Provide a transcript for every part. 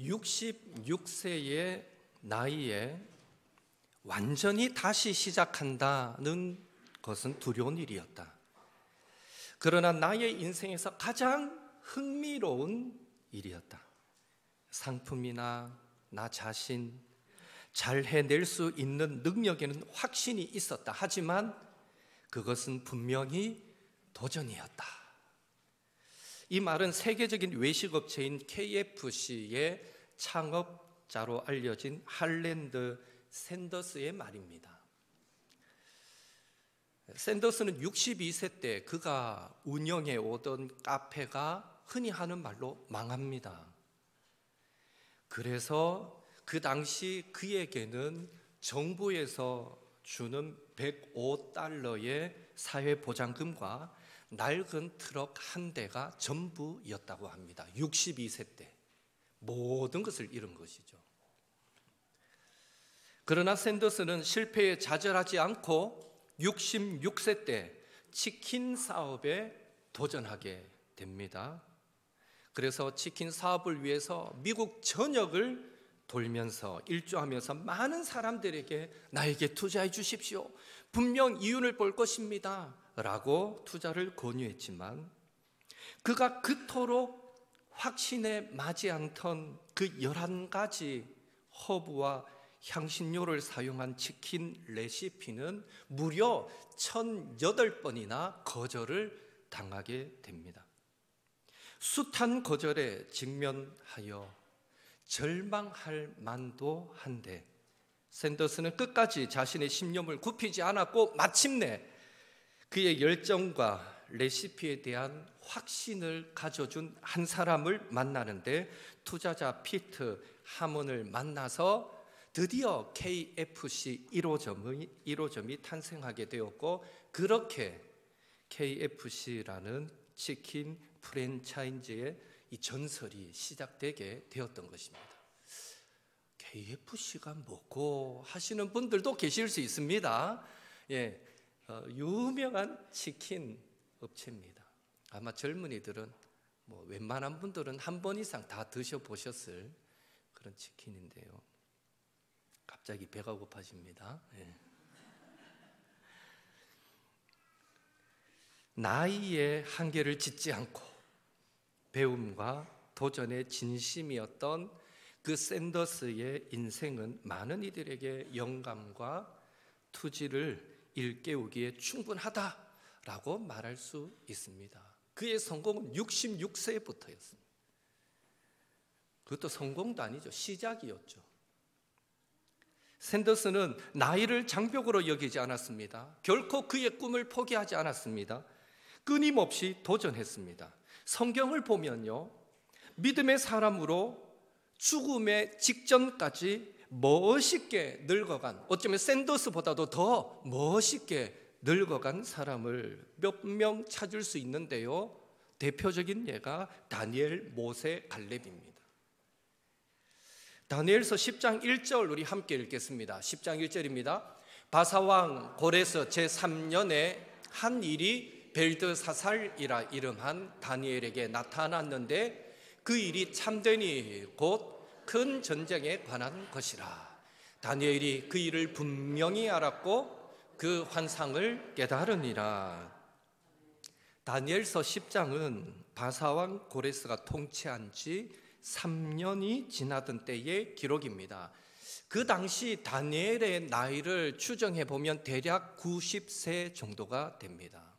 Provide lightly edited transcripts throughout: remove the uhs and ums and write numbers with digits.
66세의 나이에 완전히 다시 시작한다는 것은 두려운 일이었다. 그러나 나의 인생에서 가장 흥미로운 일이었다. 상품이나 나 자신, 잘 해낼 수 있는 능력에는 확신이 있었다. 하지만 그것은 분명히 도전이었다. 이 말은 세계적인 외식업체인 KFC의 창업자로 알려진 할랜드 샌더스의 말입니다. 샌더스는 62세 때 그가 운영해 오던 카페가 흔히 하는 말로 망합니다. 그래서 그 당시 그에게는 정부에서 주는 $105의 사회보장금과 낡은 트럭 한 대가 전부였다고 합니다. 62세 때 모든 것을 잃은 것이죠. 그러나 샌더스는 실패에 좌절하지 않고 66세 때 치킨 사업에 도전하게 됩니다. 그래서 치킨 사업을 위해서 미국 전역을 돌면서 일조하면서 많은 사람들에게 나에게 투자해 주십시오, 분명 이윤을 볼 것입니다 라고 투자를 권유했지만 그가 그토록 확신에 맞지 않던 그 11가지 허브와 향신료를 사용한 치킨 레시피는 무려 1008번이나 거절을 당하게 됩니다. 숱한 거절에 직면하여 절망할 만도 한데 샌더스는 끝까지 자신의 신념을 굽히지 않았고 마침내 그의 열정과 레시피에 대한 확신을 가져준 한 사람을 만나는데 투자자 피트 하먼을 만나서 드디어 KFC 1호점이 탄생하게 되었고 그렇게 KFC라는 치킨 프랜차이즈의 이 전설이 시작되게 되었던 것입니다. KFC가 뭐고 하시는 분들도 계실 수 있습니다. 유명한 치킨 업체입니다. 아마 젊은이들은 웬만한 분들은 한 번 이상 다 드셔보셨을 그런 치킨인데요. 갑자기 배가 고파집니다. 나이의 한계를 짓지 않고 배움과 도전의 진심이었던 그 샌더스의 인생은 많은 이들에게 영감과 투지를 일깨우기에 충분하다라고 말할 수 있습니다. 그의 성공은 66세부터였습니다. 그것도 성공도 아니죠. 시작이었죠. 샌더스는 나이를 장벽으로 여기지 않았습니다. 결코 그의 꿈을 포기하지 않았습니다. 끊임없이 도전했습니다. 성경을 보면요, 믿음의 사람으로 죽음의 직전까지 멋있게 늙어간, 어쩌면 샌더스보다도 더 멋있게 늙어간 사람을 몇 명 찾을 수 있는데요, 대표적인 예가 다니엘, 모세, 갈렙입니다. 다니엘서 10장 1절 우리 함께 읽겠습니다. 10장 1절입니다. 바사왕 고레스 제3년에 한 일이 벨드사살이라 이름한 다니엘에게 나타났는데 그 일이 참되니 곧 큰 전쟁에 관한 것이라. 다니엘이 그 일을 분명히 알았고 그 환상을 깨달으니라. 다니엘서 10장은 바사왕 고레스가 통치한 지 3년이 지나던 때의 기록입니다. 그 당시 다니엘의 나이를 추정해 보면 대략 90세 정도가 됩니다.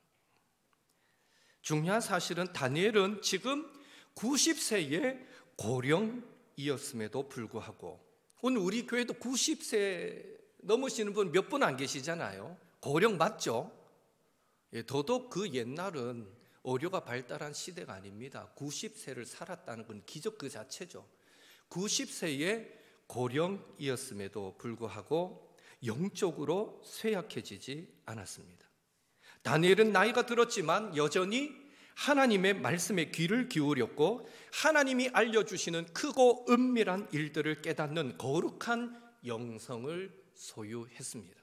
중요한 사실은 다니엘은 지금 90세의 고령이었음에도 불구하고, 오늘 우리 교회도 90세 넘으시는 분 몇 분 안 계시잖아요. 고령 맞죠? 더더욱 그 옛날은 의료가 발달한 시대가 아닙니다. 90세를 살았다는 건 기적 그 자체죠. 90세의 고령이었음에도 불구하고 영적으로 쇠약해지지 않았습니다. 다니엘은 나이가 들었지만 여전히 하나님의 말씀에 귀를 기울였고 하나님이 알려주시는 크고 은밀한 일들을 깨닫는 거룩한 영성을 소유했습니다.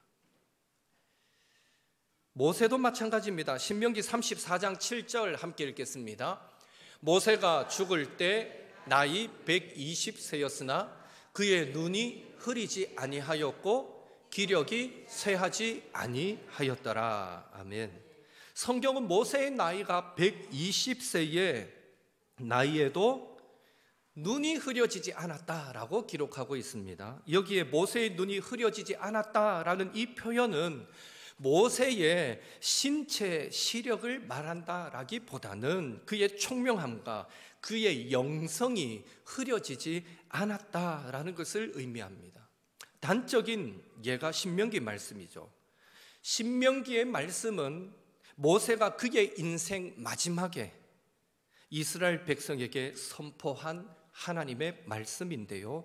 모세도 마찬가지입니다. 신명기 34장 7절 함께 읽겠습니다. 모세가 죽을 때 나이 120세였으나 그의 눈이 흐리지 아니하였고 기력이 쇠하지 아니하였더라. 아멘. 성경은 모세의 나이가 120세의 나이에도 눈이 흐려지지 않았다라고 기록하고 있습니다. 여기에 모세의 눈이 흐려지지 않았다라는 이 표현은 모세의 신체 시력을 말한다라기보다는 그의 총명함과 그의 영성이 흐려지지 않았다라는 것을 의미합니다. 단적인 예가 신명기 말씀이죠. 신명기의 말씀은 모세가 그의 인생 마지막에 이스라엘 백성에게 선포한 하나님의 말씀인데요,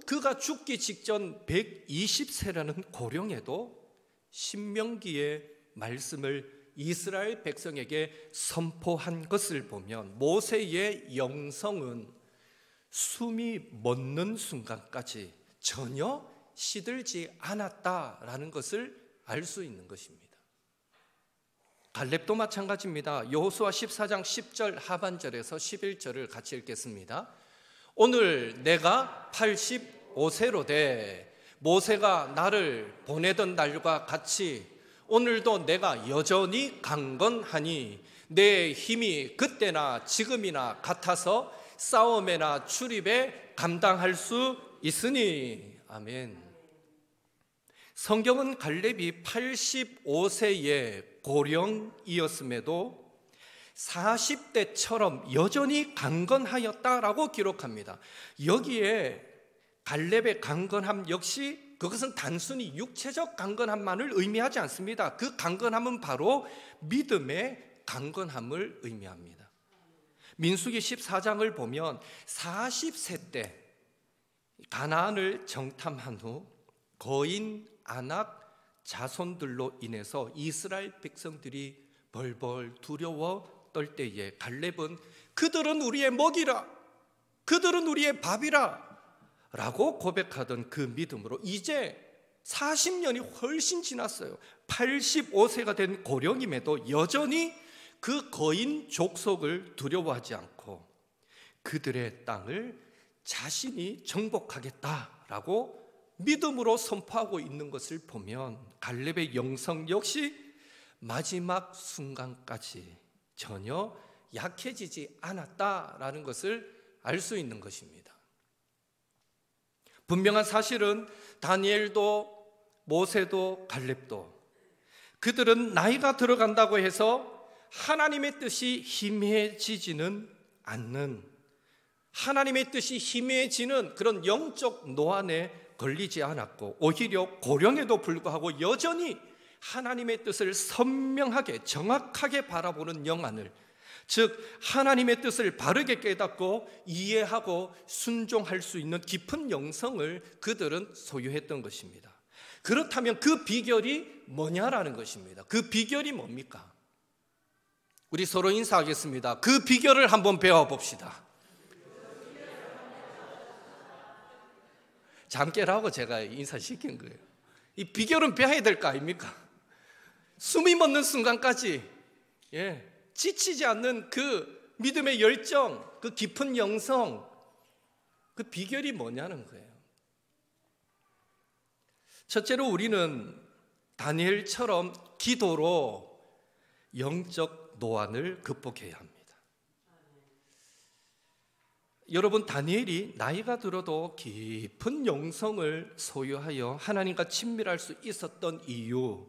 그가 죽기 직전 120세라는 고령에도 신명기의 말씀을 이스라엘 백성에게 선포한 것을 보면 모세의 영성은 숨이 멎는 순간까지 전혀 시들지 않았다라는 것을 알 수 있는 것입니다. 갈렙도 마찬가지입니다. 여호수아 14장 10절 하반절에서 11절을 같이 읽겠습니다. 오늘 내가 85세로 돼 모세가 나를 보내던 날과 같이 오늘도 내가 여전히 강건하니 내 힘이 그때나 지금이나 같아서 싸움에나 출입에 감당할 수 있으니. 아멘. 성경은 갈렙이 85세의 고령이었음에도 40대처럼 여전히 강건하였다라고 기록합니다. 여기에 갈렙의 강건함 역시 그것은 단순히 육체적 강건함만을 의미하지 않습니다. 그 강건함은 바로 믿음의 강건함을 의미합니다. 민수기 14장을 보면 40세 때 가나안을 정탐한 후 거인, 안악, 자손들로 인해서 이스라엘 백성들이 벌벌 두려워 떨 때에 갈렙은 그들은 우리의 먹이라, 그들은 우리의 밥이라 라고 고백하던 그 믿음으로 이제 40년이 훨씬 지났어요. 85세가 된 고령임에도 여전히 그 거인 족속을 두려워하지 않고 그들의 땅을 자신이 정복하겠다라고 믿음으로 선포하고 있는 것을 보면 갈렙의 영성 역시 마지막 순간까지 전혀 약해지지 않았다라는 것을 알 수 있는 것입니다. 분명한 사실은 다니엘도 모세도 갈렙도 그들은 나이가 들어간다고 해서 하나님의 뜻이 희미해지지는 않는, 하나님의 뜻이 희미해지는 그런 영적 노안에 걸리지 않았고 오히려 고령에도 불구하고 여전히 하나님의 뜻을 선명하게 정확하게 바라보는 영안을, 즉 하나님의 뜻을 바르게 깨닫고 이해하고 순종할 수 있는 깊은 영성을 그들은 소유했던 것입니다. 그렇다면 그 비결이 뭐냐라는 것입니다. 그 비결이 뭡니까? 우리 서로 인사하겠습니다. 그 비결을 한번 배워봅시다. 잠깨라고 제가 인사시킨 거예요. 이 비결은 배워야 될 거 아닙니까? 숨이 멎는 순간까지 지치지 않는 그 믿음의 열정, 그 깊은 영성, 그 비결이 뭐냐는 거예요. 첫째로 우리는 다니엘처럼 기도로 영적 노안을 극복해야 합니다. 여러분, 다니엘이 나이가 들어도 깊은 영성을 소유하여 하나님과 친밀할 수 있었던 이유,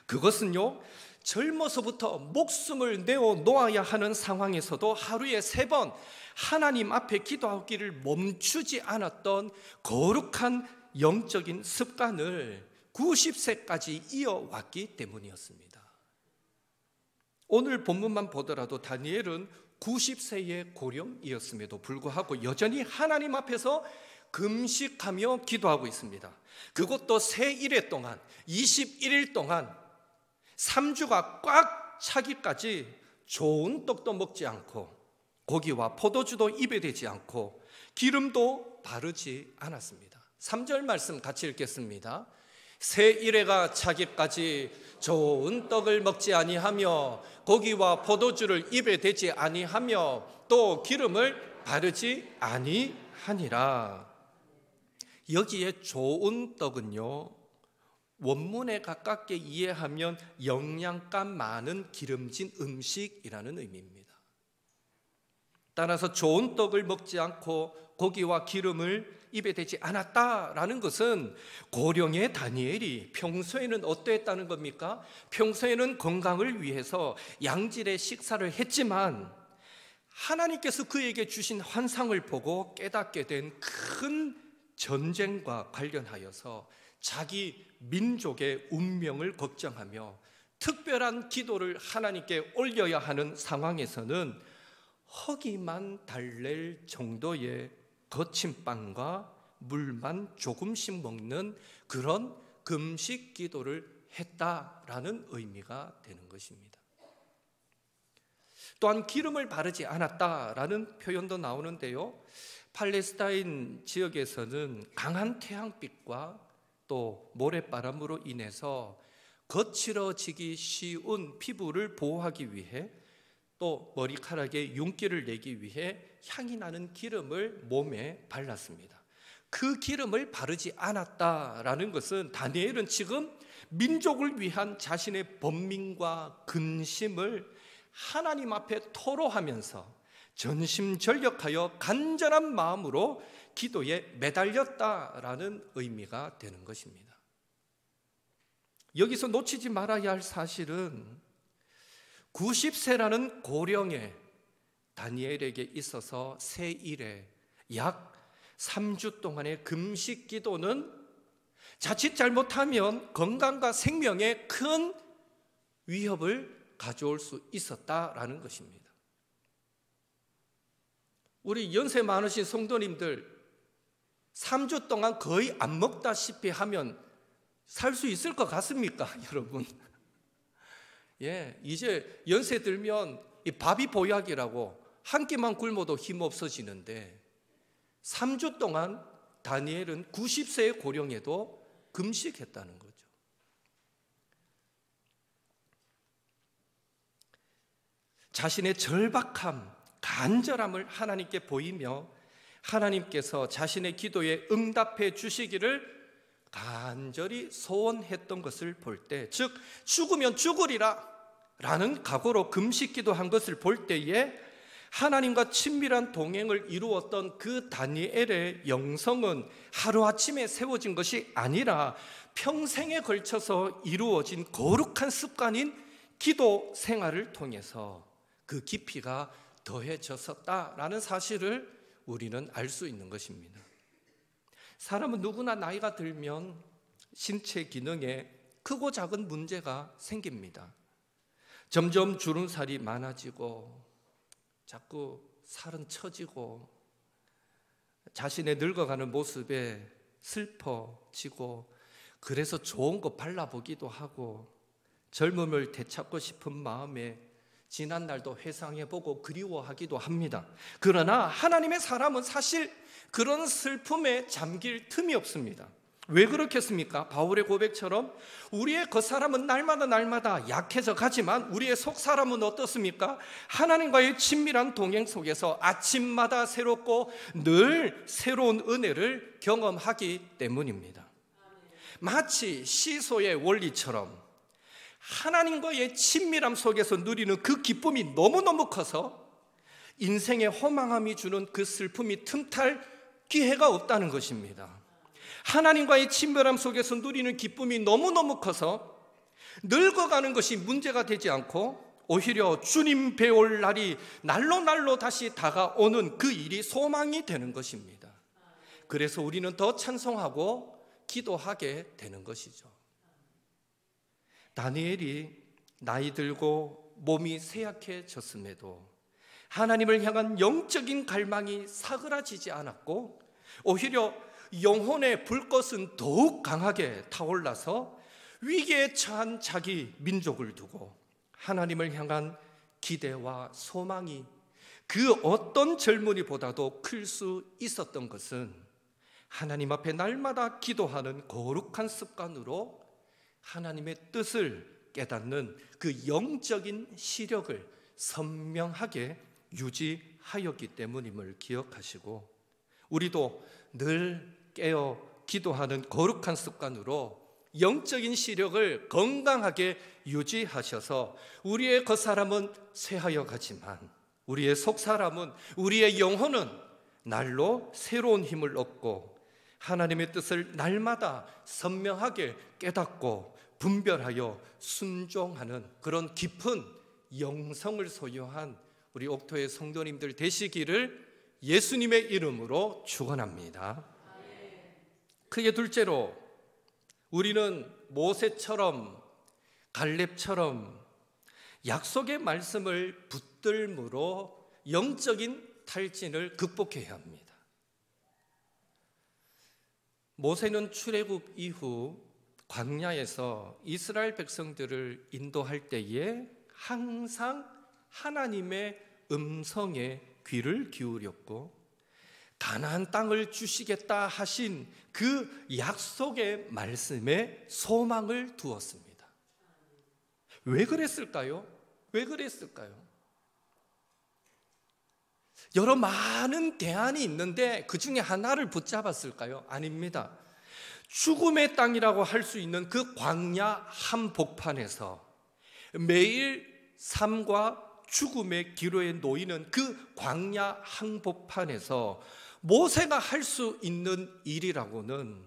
그것은요, 젊어서부터 목숨을 내어 놓아야 하는 상황에서도 하루에 3번 하나님 앞에 기도하기를 멈추지 않았던 거룩한 영적인 습관을 90세까지 이어왔기 때문이었습니다. 오늘 본문만 보더라도 다니엘은 90세의 고령이었음에도 불구하고 여전히 하나님 앞에서 금식하며 기도하고 있습니다. 그것도 새 일회 동안 21일 동안 3주가 꽉 차기까지 좋은 떡도 먹지 않고 고기와 포도주도 입에 대지 않고 기름도 바르지 않았습니다. 3절 말씀 같이 읽겠습니다. 새 일회가 차기까지 좋은 떡을 먹지 아니하며 고기와 포도주를 입에 대지 아니하며 또 기름을 바르지 아니하니라. 여기에 좋은 떡은요, 원문에 가깝게 이해하면 영양가 많은 기름진 음식이라는 의미입니다. 따라서 좋은 떡을 먹지 않고 고기와 기름을 입에 대지 않았다라는 것은 고령의 다니엘이 평소에는 어떠했다는 겁니까? 평소에는 건강을 위해서 양질의 식사를 했지만 하나님께서 그에게 주신 환상을 보고 깨닫게 된 큰 전쟁과 관련하여서 자기 민족의 운명을 걱정하며 특별한 기도를 하나님께 올려야 하는 상황에서는 허기만 달랠 정도의 거친 빵과 물만 조금씩 먹는 그런 금식 기도를 했다라는 의미가 되는 것입니다. 또한 기름을 바르지 않았다라는 표현도 나오는데요, 팔레스타인 지역에서는 강한 태양빛과 또 모래바람으로 인해서 거칠어지기 쉬운 피부를 보호하기 위해 또 머리카락에 윤기를 내기 위해 향이 나는 기름을 몸에 발랐습니다. 그 기름을 바르지 않았다라는 것은 다니엘은 지금 민족을 위한 자신의 번민과 근심을 하나님 앞에 토로하면서 전심전력하여 간절한 마음으로 기도에 매달렸다라는 의미가 되는 것입니다. 여기서 놓치지 말아야 할 사실은 90세라는 고령의 다니엘에게 있어서 새 일에 약 3주 동안의 금식 기도는 자칫 잘못하면 건강과 생명에 큰 위협을 가져올 수 있었다라는 것입니다. 우리 연세 많으신 성도님들 3주 동안 거의 안 먹다시피 하면 살 수 있을 것 같습니까, 여러분? 예, 이제 연세 들면 이 밥이 보약이라고 한 끼만 굶어도 힘 없어지는데 3주 동안 다니엘은 90세의 고령에도 금식했다는 거죠. 자신의 절박함, 간절함을 하나님께 보이며 하나님께서 자신의 기도에 응답해 주시기를 간절히 소원했던 것을 볼 때, 즉 죽으면 죽으리라 라는 각오로 금식 기도한 것을 볼 때에 하나님과 친밀한 동행을 이루었던 그 다니엘의 영성은 하루아침에 세워진 것이 아니라 평생에 걸쳐서 이루어진 거룩한 습관인 기도 생활을 통해서 그 깊이가 더해졌었다라는 사실을 우리는 알 수 있는 것입니다. 사람은 누구나 나이가 들면 신체 기능에 크고 작은 문제가 생깁니다. 점점 주름살이 많아지고 자꾸 살은 처지고 자신의 늙어가는 모습에 슬퍼지고 그래서 좋은 거 발라보기도 하고 젊음을 되찾고 싶은 마음에 지난 날도 회상해보고 그리워하기도 합니다. 그러나 하나님의 사람은 사실 그런 슬픔에 잠길 틈이 없습니다. 왜 그렇겠습니까? 바울의 고백처럼 우리의 겉사람은 날마다 약해져 가지만 우리의 속사람은 어떻습니까? 하나님과의 친밀한 동행 속에서 아침마다 새롭고 늘 새로운 은혜를 경험하기 때문입니다. 마치 시소의 원리처럼 하나님과의 친밀함 속에서 누리는 그 기쁨이 너무너무 커서 인생의 허망함이 주는 그 슬픔이 틈탈 기회가 없다는 것입니다. 하나님과의 친밀함 속에서 누리는 기쁨이 너무너무 커서 늙어가는 것이 문제가 되지 않고 오히려 주님 배울 날이 날로 다시 다가오는 그 일이 소망이 되는 것입니다. 그래서 우리는 더 찬송하고 기도하게 되는 것이죠. 다니엘이 나이 들고 몸이 쇠약해졌음에도 하나님을 향한 영적인 갈망이 사그라지지 않았고 오히려 영혼의 불꽃은 더욱 강하게 타올라서 위기에 처한 자기 민족을 두고 하나님을 향한 기대와 소망이 그 어떤 젊은이보다도 클 수 있었던 것은 하나님 앞에 날마다 기도하는 거룩한 습관으로 하나님의 뜻을 깨닫는 그 영적인 시력을 선명하게 유지하였던 유지하였기 때문임을 기억하시고, 우리도 늘 깨어 기도하는 거룩한 습관으로 영적인 시력을 건강하게 유지하셔서 우리의 겉사람은 쇠하여 가지만 우리의 속사람은, 우리의 영혼은 날로 새로운 힘을 얻고 하나님의 뜻을 날마다 선명하게 깨닫고 분별하여 순종하는 그런 깊은 영성을 소유한 우리 옥토의 성도님들 되시기를 예수님의 이름으로 축원합니다. 크게 둘째로, 우리는 모세처럼 갈렙처럼 약속의 말씀을 붙들므로 영적인 탈진을 극복해야 합니다. 모세는 출애굽 이후 광야에서 이스라엘 백성들을 인도할 때에 항상 하나님의 음성에 귀를 기울였고 가나안 땅을 주시겠다 하신 그 약속의 말씀에 소망을 두었습니다. 왜 그랬을까요? 왜 그랬을까요? 여러 많은 대안이 있는데 그 중에 하나를 붙잡았을까요? 아닙니다. 죽음의 땅이라고 할 수 있는 그 광야 한복판에서 매일 삶과 죽음의 기로에 놓이는 그 광야 한복판에서 모세가 할 수 있는 일이라고는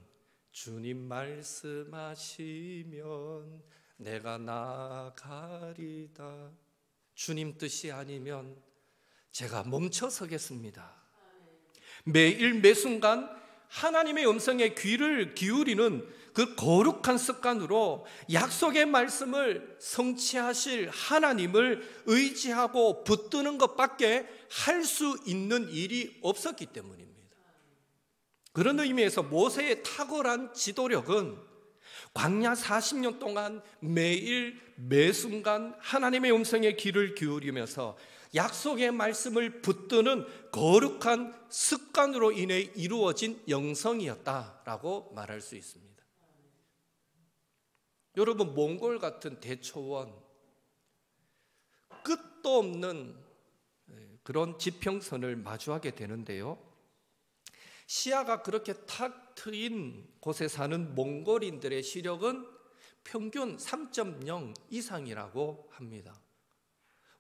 주님 말씀하시면 내가 나아가리다. 주님 뜻이 아니면 제가 멈춰 서겠습니다. 매일 매순간 하나님의 음성에 귀를 기울이는 그 거룩한 습관으로 약속의 말씀을 성취하실 하나님을 의지하고 붙드는 것밖에 할 수 있는 일이 없었기 때문입니다. 그런 의미에서 모세의 탁월한 지도력은 광야 40년 동안 매일 매순간 하나님의 음성에 귀를 기울이면서 약속의 말씀을 붙드는 거룩한 습관으로 인해 이루어진 영성이었다라고 말할 수 있습니다. 여러분, 몽골 같은 대초원, 끝도 없는 그런 지평선을 마주하게 되는데요, 시야가 그렇게 탁 트인 곳에 사는 몽골인들의 시력은 평균 3.0 이상이라고 합니다.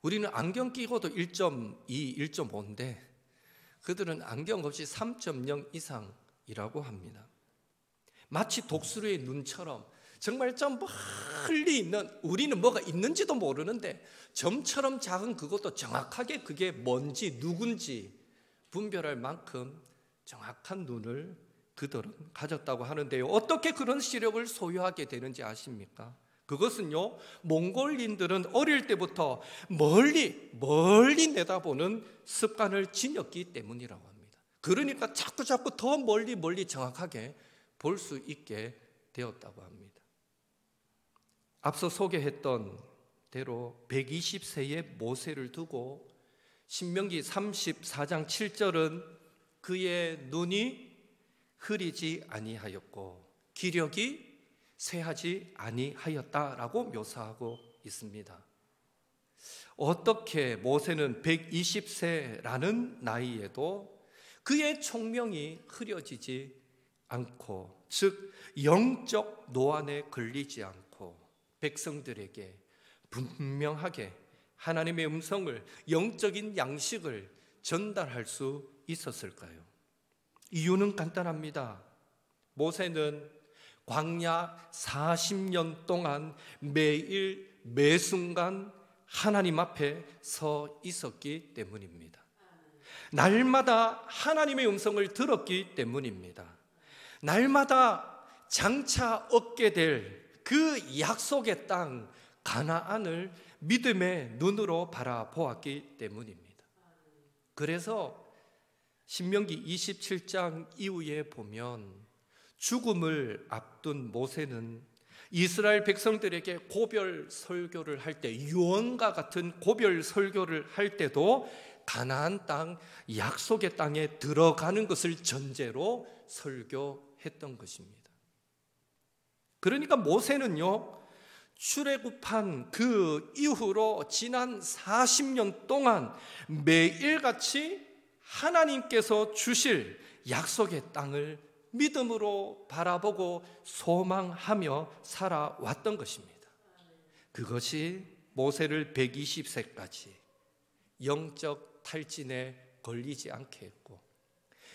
우리는 안경 끼고도 1.2, 1.5인데 그들은 안경 없이 3.0 이상이라고 합니다. 마치 독수리의 눈처럼 정말 좀 멀리 있는, 우리는 뭐가 있는지도 모르는데 점처럼 작은 그것도 정확하게 그게 뭔지 누군지 분별할 만큼 정확한 눈을 그들은 가졌다고 하는데요, 어떻게 그런 시력을 소유하게 되는지 아십니까? 그것은요, 몽골인들은 어릴 때부터 멀리 내다보는 습관을 지녔기 때문이라고 합니다. 그러니까 자꾸 더 멀리 정확하게 볼 수 있게 되었다고 합니다. 앞서 소개했던 대로 120세의 모세를 두고 신명기 34장 7절은 그의 눈이 흐리지 아니하였고 기력이 쇠하지 아니하였다라고 묘사하고 있습니다. 어떻게 모세는 120세라는 나이에도 그의 총명이 흐려지지 않고, 즉 영적 노안에 걸리지 않고 백성들에게 분명하게 하나님의 음성을, 영적인 양식을 전달할 수 있었을까요? 이유는 간단합니다. 모세는 광야 40년 동안 매일 매순간 하나님 앞에 서 있었기 때문입니다. 날마다 하나님의 음성을 들었기 때문입니다. 날마다 장차 얻게 될 그 약속의 땅 가나안을 믿음의 눈으로 바라보았기 때문입니다. 그래서 신명기 27장 이후에 보면 죽음을 앞둔 모세는 이스라엘 백성들에게 고별 설교를 할 때, 유언과 같은 고별 설교를 할 때도 가나안 땅, 약속의 땅에 들어가는 것을 전제로 설교했던 것입니다. 그러니까 모세는요, 출애굽한 그 이후로 지난 40년 동안 매일같이 하나님께서 주실 약속의 땅을 믿음으로 바라보고 소망하며 살아왔던 것입니다. 그것이 모세를 120세까지 영적 탈진에 걸리지 않게 했고,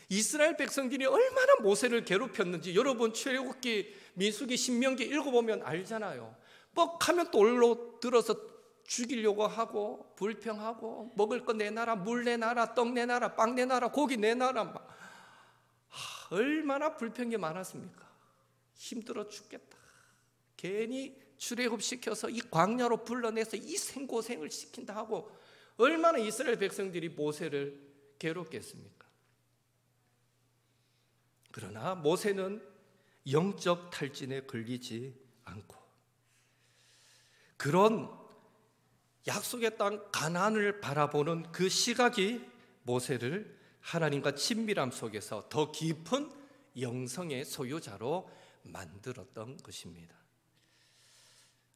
이스라엘 백성들이 얼마나 모세를 괴롭혔는지 여러분 출애굽기, 민수기, 신명기 읽어보면 알잖아요. 뻑하면 돌로 들어서 죽이려고 하고 불평하고 먹을 거 내놔라, 물 내놔라, 떡 내놔라, 빵 내놔라, 고기 내놔라. 얼마나 불평이 많았습니까? 힘들어 죽겠다. 괜히 출애굽시켜서 이 광야로 불러내서 이 생고생을 시킨다 하고 얼마나 이스라엘 백성들이 모세를 괴롭겠습니까? 그러나 모세는 영적 탈진에 걸리지 않고 그런 약속의 땅 가나안을 바라보는 그 시각이 모세를 하나님과 친밀함 속에서 더 깊은 영성의 소유자로 만들었던 것입니다.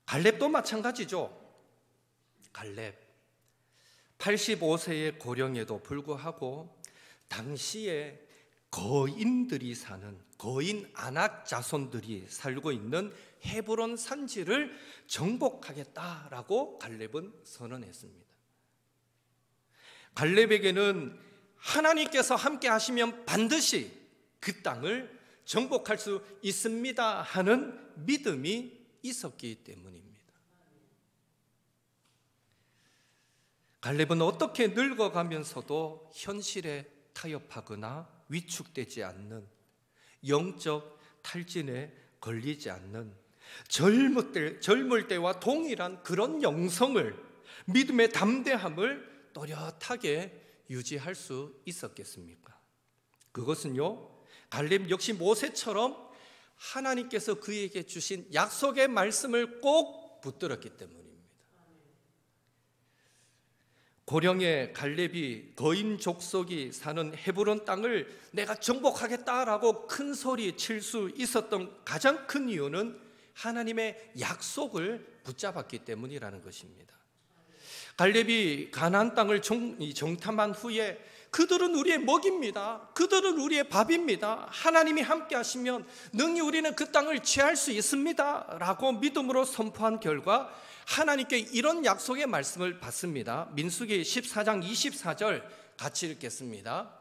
갈렙도 마찬가지죠. 갈렙 85세의 고령에도 불구하고 당시에 거인들이 사는, 거인 아낙 자손들이 살고 있는 헤브론 산지를 정복하겠다라고 갈렙은 선언했습니다. 갈렙에게는 하나님께서 함께 하시면 반드시 그 땅을 정복할 수 있습니다 하는 믿음이 있었기 때문입니다. 갈렙은 어떻게 늙어가면서도 현실에 타협하거나 위축되지 않는, 영적 탈진에 걸리지 않는, 젊을 때와 동일한 그런 영성을, 믿음의 담대함을 또렷하게 유지할 수 있었겠습니까? 그것은요, 갈렙 역시 모세처럼 하나님께서 그에게 주신 약속의 말씀을 꼭 붙들었기 때문입니다. 고령의 갈렙이 거인 족속이 사는 헤브론 땅을 내가 정복하겠다라고 큰 소리 칠 수 있었던 가장 큰 이유는 하나님의 약속을 붙잡았기 때문이라는 것입니다. 갈렙이 가나안 땅을 정탐한 후에 그들은 우리의 먹입니다. 그들은 우리의 밥입니다. 하나님이 함께 하시면 능히 우리는 그 땅을 취할 수 있습니다 라고 믿음으로 선포한 결과 하나님께 이런 약속의 말씀을 받습니다. 민수기 14장 24절 같이 읽겠습니다.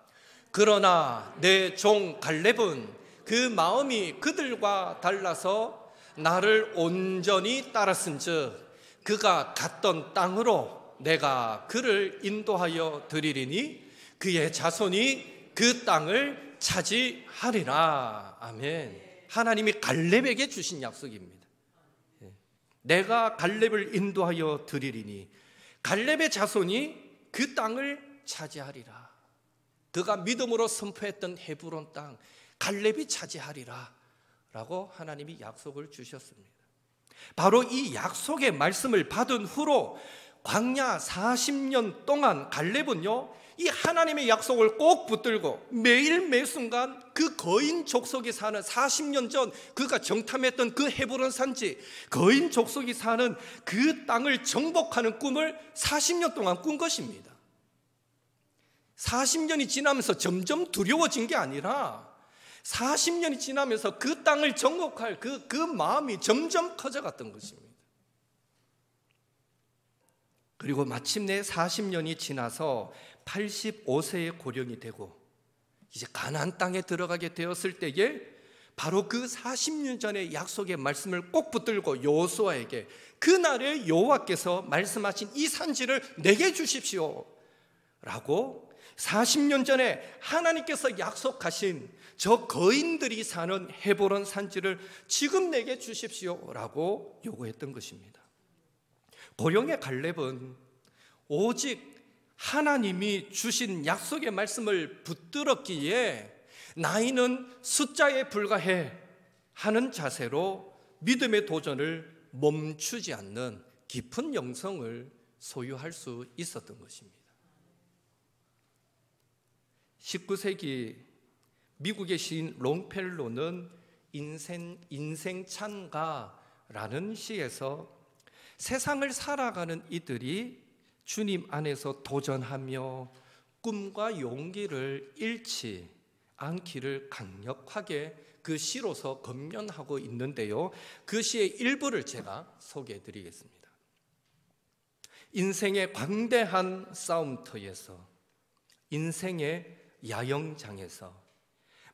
그러나 내 종 갈렙은 그 마음이 그들과 달라서 나를 온전히 따랐은즉 그가 갔던 땅으로 내가 그를 인도하여 드리리니 그의 자손이 그 땅을 차지하리라. 아멘. 하나님이 갈렙에게 주신 약속입니다. 내가 갈렙을 인도하여 드리리니 갈렙의 자손이 그 땅을 차지하리라. 그가 믿음으로 선포했던 헤브론 땅 갈렙이 차지하리라 라고 하나님이 약속을 주셨습니다. 바로 이 약속의 말씀을 받은 후로 광야 40년 동안 갈렙은요, 이 하나님의 약속을 꼭 붙들고 매일 매순간 그 거인 족속이 사는 40년 전 그가 정탐했던 그 헤브론 산지, 거인 족속이 사는 그 땅을 정복하는 꿈을 40년 동안 꾼 것입니다. 40년이 지나면서 점점 두려워진 게 아니라 40년이 지나면서 그 땅을 정복할 그 마음이 점점 커져갔던 것입니다. 그리고 마침내 40년이 지나서 85세의 고령이 되고 이제 가나안 땅에 들어가게 되었을 때에 바로 그 40년 전의 약속의 말씀을 꼭 붙들고 여호수아에게 그날에 여호와께서 말씀하신 이 산지를 내게 주십시오 라고 40년 전에 하나님께서 약속하신 저 거인들이 사는 헤브론 산지를 지금 내게 주십시오 라고 요구했던 것입니다. 고령의 갈렙은 오직 하나님이 주신 약속의 말씀을 붙들었기에 나이는 숫자에 불과해 하는 자세로 믿음의 도전을 멈추지 않는 깊은 영성을 소유할 수 있었던 것입니다. 19세기 미국의 시인 롱펠로는 인생 찬가 라는 시에서 세상을 살아가는 이들이 주님 안에서 도전하며 꿈과 용기를 잃지 않기를 강력하게 그 시로서 권면하고 있는데요, 그 시의 일부를 제가 소개해 드리겠습니다. 인생의 광대한 싸움터에서, 인생의 야영장에서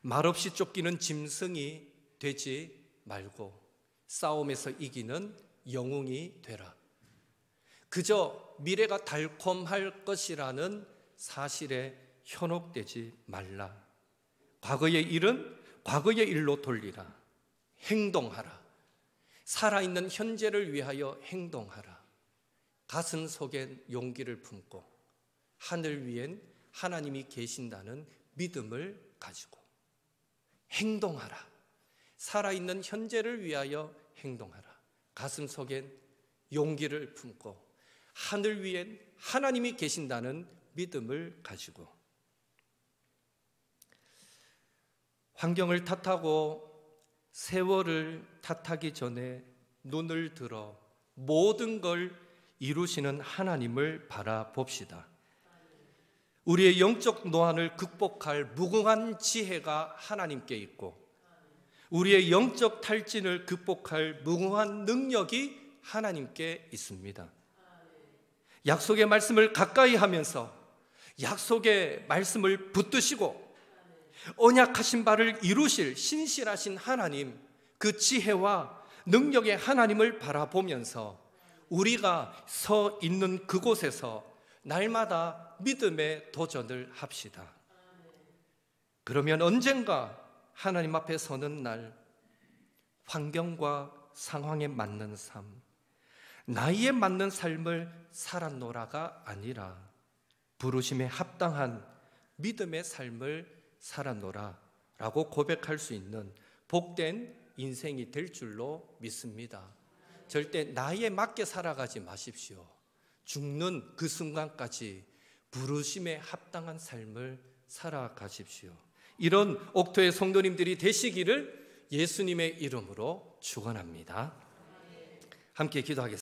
말없이 쫓기는 짐승이 되지 말고 싸움에서 이기는 영웅이 되라. 그저 미래가 달콤할 것이라는 사실에 현혹되지 말라. 과거의 일은 과거의 일로 돌리라. 행동하라. 살아있는 현재를 위하여 행동하라. 가슴 속엔 용기를 품고 하늘 위엔 하나님이 계신다는 믿음을 가지고 행동하라. 살아있는 현재를 위하여 행동하라. 가슴 속엔 용기를 품고 하늘 위엔 하나님이 계신다는 믿음을 가지고 환경을 탓하고 세월을 탓하기 전에 눈을 들어 모든 걸 이루시는 하나님을 바라봅시다. 우리의 영적 노안을 극복할 무궁한 지혜가 하나님께 있고 우리의 영적 탈진을 극복할 무궁한 능력이 하나님께 있습니다. 약속의 말씀을 가까이 하면서 약속의 말씀을 붙드시고 언약하신 바를 이루실 신실하신 하나님, 그 지혜와 능력의 하나님을 바라보면서 우리가 서 있는 그곳에서 날마다 믿음의 도전을 합시다. 그러면 언젠가 하나님 앞에 서는 날 환경과 상황에 맞는 삶, 나이에 맞는 삶을 살았노라가 아니라 부르심에 합당한 믿음의 삶을 살았노라라고 고백할 수 있는 복된 인생이 될 줄로 믿습니다. 절대 나이에 맞게 살아가지 마십시오. 죽는 그 순간까지 부르심에 합당한 삶을 살아가십시오. 이런 옥토의 성도님들이 되시기를 예수님의 이름으로 축원합니다. 함께 기도하겠습니다.